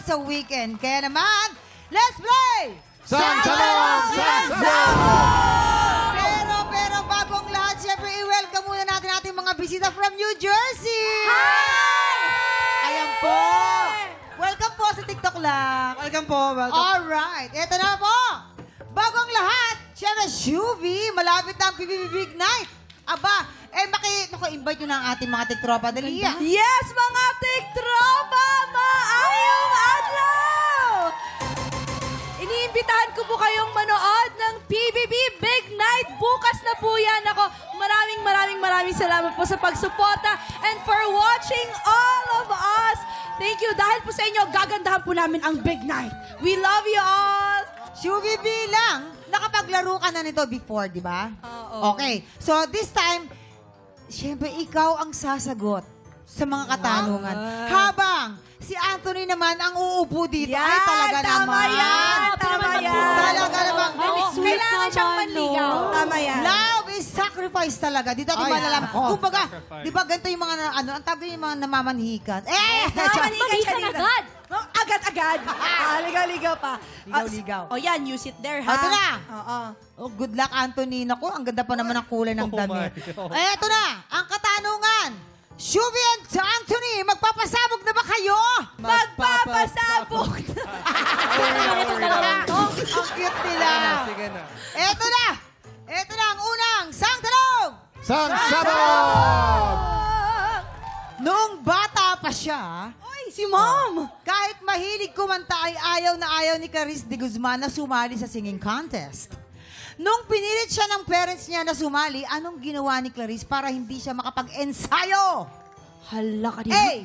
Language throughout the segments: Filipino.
sa weekend. Kaya naman, let's play! Sansalong! Pero bago ang lahat, syempre i-welcome muna natin ating mga bisita from New Jersey! Hi! Ayan po! Welcome po sa TikTok lang. Welcome po. Welcome. Alright, eto na po! Bago ang lahat, syempre, Shuvi, malapit na ang PBB Big Night. Aba, invite nyo na ang ating mga tiktropa. Dali. Yes, mga tiktropa! Maayong adlaw! Iniimbitahan ko po kayong manood ng PBB Big Night. Bukas na po yan. Ako, maraming salamat po sa pagsuporta and for watching all of us. Thank you. Dahil po sa inyo, gagandahan po namin ang Big Night. We love you all. Shuvi bilang, nakapaglaro ka na nito before, di ba? Oo. Okay. So, this time, syempre, ikaw ang sasagot sa mga katanungan. Habang si Anthony naman ang uupo dito. Yan, Ay, talaga tama naman. yan. Tama yan. Talaga naman. Kailangan siyang manligaw. Tama yan. Love is sacrifice talaga. Dito natin malalaman. Kumbaga, di ba ganito yung mga, ang tawag yung mga namamanhikan. Manhikan agad. Agad-agad. Ligaw-ligaw pa. Ligaw-ligaw. Yan, use it there, ha? Ito na. Oo. Oh, good luck, Anthony. Naku, ang ganda pa naman ang kulay ng damit. Eto na, ang katanungan. Shuvi and Anthony, magpapasabog na ba kayo? Magpapasabog! Ang cute nila. Sige na. Eto na ang unang sang tanong. Sangsabog! Noong bata pa siya, Oy, si Mom! kahit mahilig kumanta ay ayaw na ayaw ni Clarice de Guzman na sumali sa singing contest. Nung pinilit siya ng parents niya na sumali, anong ginawa ni Clarice para hindi siya makapag-ensayo? Hala ka A.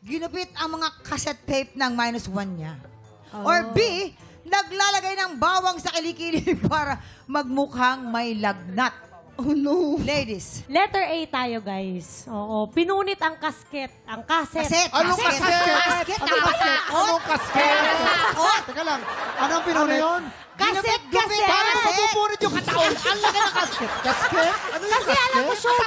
Ginupit ang mga cassette tape ng -1 niya. Or B. Naglalagay ng bawang sa kilikili para magmukhang may lagnat. Oh no! Ladies. Letter A tayo, guys. Oo. Pinunit ang kasket. Ang kaset. Cassette. Anong kasket? Kasket. Anong kasket? Teka lang. Anong pinunit? Ano yun? Cassette. Cassette. Paano mapupunit yung kataon? Ang laki ng kasket. Kasket? Ano yung Kasi alam mo, kasket?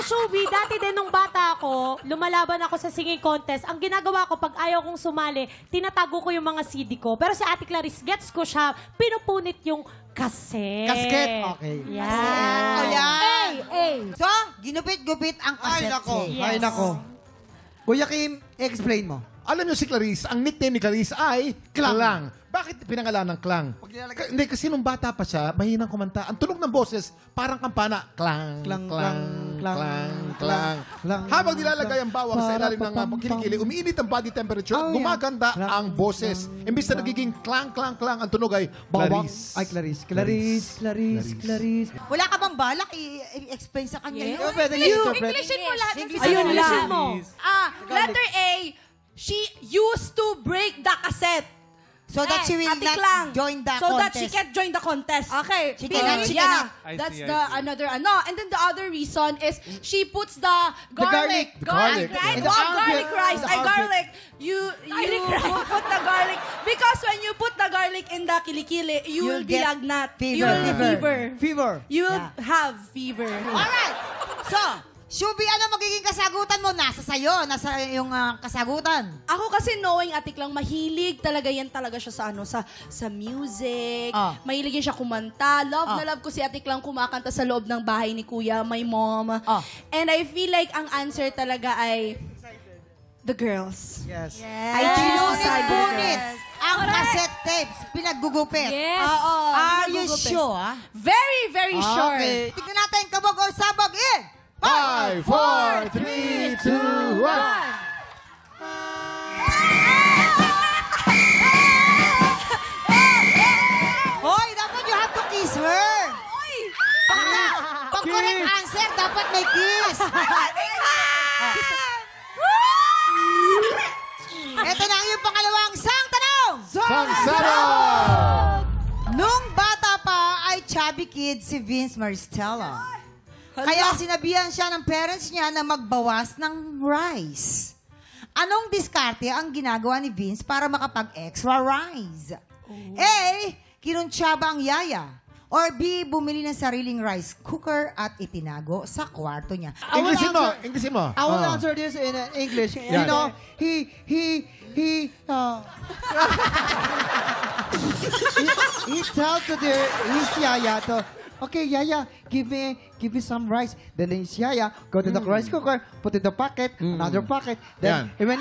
Shubi, dati din nung bata ako, lumalaban ako sa singing contest. Ang ginagawa ko, pag ayaw kong sumali, tinatago ko yung mga CD ko. Pero si Ate Clarice, gets ko siya, pinupunit yung cassette. Kasket? Okay. Yan. Oh, yan. A. So, ginupit-gupit ang cassette tape. Yes. Ay, nako. Kuya Kim, explain mo. Alam niyo si Clarice, ang nickname ni Clarice ay Klang. Bakit pinangalan ng Klang? Hindi, kasi nung bata pa siya, mahinang kumanta. Ang tunog ng boses, parang kampana. Klang, Klang, klang, klang, klang, klang, klang. klang. Habang nilalagay ang bawang sa ilalim ng kilikili, umiinit ang body temperature, Oh, yeah. gumaganda Klang, ang boses. Imbis na nagiging klang, klang, klang, ang tunog ay Bawang. Clarice. Ay, Clarice. Wala ka bang balak i-explain sa kanya yun? Pwede Englishin mo lahat. Ayun lang. mo. Letter A, she used to break the cassette. So that she will Ate not Klang. join the So that contest. she can't join the contest. Okay. She cannot, she Yeah. I That's see, the I see. another And then the other reason is she puts the garlic. The garlic. Right? In the Garlic armpit. rice. In the Ay, armpit. garlic. You put the garlic. Because when you put the garlic in the kilikili, you You'll will be get lagnat. fever. You will be fever. Fever. You will Yeah. have fever. Alright. So, Shubi, ano magiging kasagutan mo? Nasa sayo. Nasa yung kasagutan. Ako kasi knowing Ate Klang, mahilig talaga yan talaga siya sa sa music. Mahilig yan siya kumanta. Love na love ko si Ate Klang kumakanta sa loob ng bahay ni Kuya, my mom. And I feel like ang answer talaga ay the girls. Yes. I choose to side with the Punit. girls. Ang cassette tapes, pinaggugupit. Yes. Oo. Are you nagugupit. sure? Very, very sure. Okay. Tignan natin, kabog or sabog in. 5, 4, 3, 2, 1. Hoy, dapat you have to kiss her. Pag correct answer, dapat may kiss. Ito na ang iyong pangalawang sang tanong. Sangsabog! Nung bata pa ay chubby kid si Vince Maristella. Kaya sinabihan siya ng parents niya na magbawas ng rice. Anong diskarte ang ginagawa ni Vince para makapag-extra rice? A. Kinuntsaba ang yaya. Or B, bumili ng sariling rice cooker at itinago sa kwarto niya. Inglesin mo. I will answer this in English. Yeah. You know, he tell to his yaya to, okay, yaya, give me some rice. Then his yaya go to the rice cooker, put in the pocket, another pocket. Then when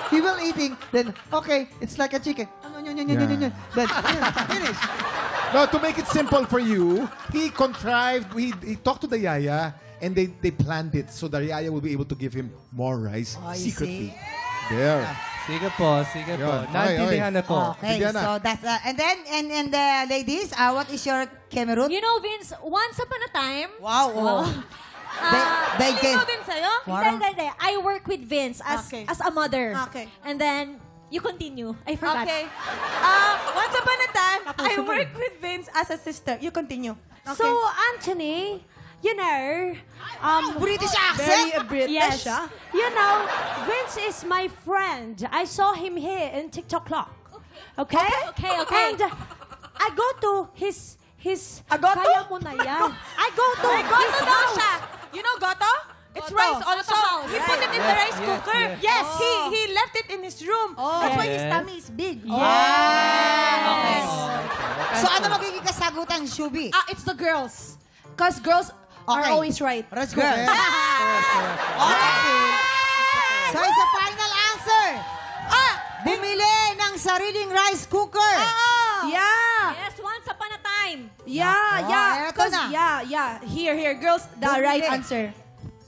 he will eating, then okay, it's like a chicken. Then finish. No, to make it simple for you, he contrived, he talked to the yaya, and they planned it so the yaya will be able to give him more rice secretly. There. Sige po. Yun. Naintindihan na po. Okay, Bigyan na. so that's and then and the ladies, what is your Kemerut? You know, Vince, once upon a time, Wow. They feeling can. ko din sa'yo? Parang- Hindi. I work with Vince as a mother. Okay. And then, you continue. I forgot. Okay. Once upon a time, I worked with Vince as a sister. You continue. So, Anthony, you know, British Very accent. British, yes, you know, Vince is my friend. I saw him here in TikTok Clock. Okay? Okay. And I go to his Goto? kaya mo na yan. I go to his Goto daw house. siya. You know Goto? It's Goto. rice also. Goto house. He put it in the rice cooker. Yes. He left it in his room. That's why his tummy is big. Yes. So ano magiging kasagutan, Shubi? It's the girls. Because girls are Okay. always right. Rice cooker. Okay. So it's a final answer. Bumili ng sariling rice cooker. Yeah. Yes, once upon a time. Yeah. eto 'Cause na. Here, girls, the right Bumili. answer.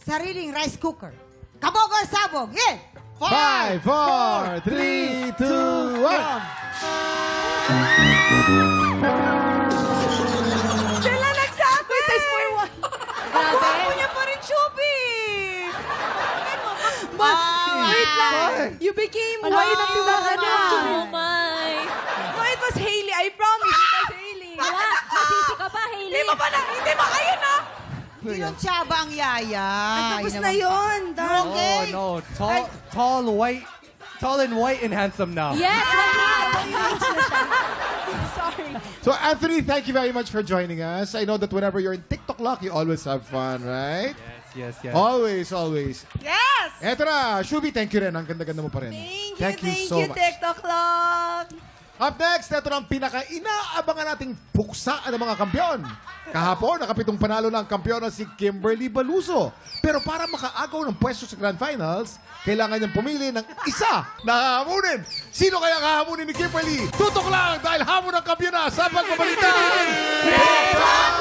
Sariling rice cooker. Kabog or sabog? Yeah. 5, 4, 3, 2, 1. Sila nagsabi! Taste for one. Grabe. Ako niya pa rin, Chubby! Wait lang. You became white na tinahan Oh my. No, it was Hailey. I promise it was Hailey. Wala. Masisi ka pa, Hailey. Hindi ba? Ayun na! Kinuntsaba ang yaya. Tapos na yun. Okay. No. Tall and white and handsome now. Yes, Sorry. So, Anthony, thank you very much for joining us. I know that whenever you're in TikTok Lock, you always have fun, right? Yes. Always. Yes! Eto na, Shubi, thank you rin. Ang ganda-ganda mo pa rin. Thank you so much. TikTok Clock. Up next, ito na ang pinaka-inaabangan nating puksaan ng mga kampiyon. Kahapon, nakapitong panalo na ang kampiyon na si Kimberly Baluso. Pero para makaagaw ng pwesto sa Grand Finals, kailangan niyang pumili ng isa na hahamunin. Sino kaya hahamunin ni Kimberly? Tutok lang dahil hamon ang kampiyon na sa Pagpapalitan! TikTok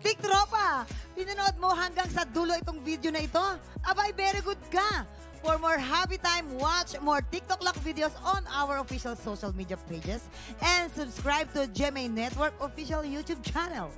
Tiktropa, pinanood mo hanggang sa dulo itong video na ito? Abay, very good ka! For more happy time, watch more TikTok Lock videos on our official social media pages and subscribe to GMA Network official YouTube channel.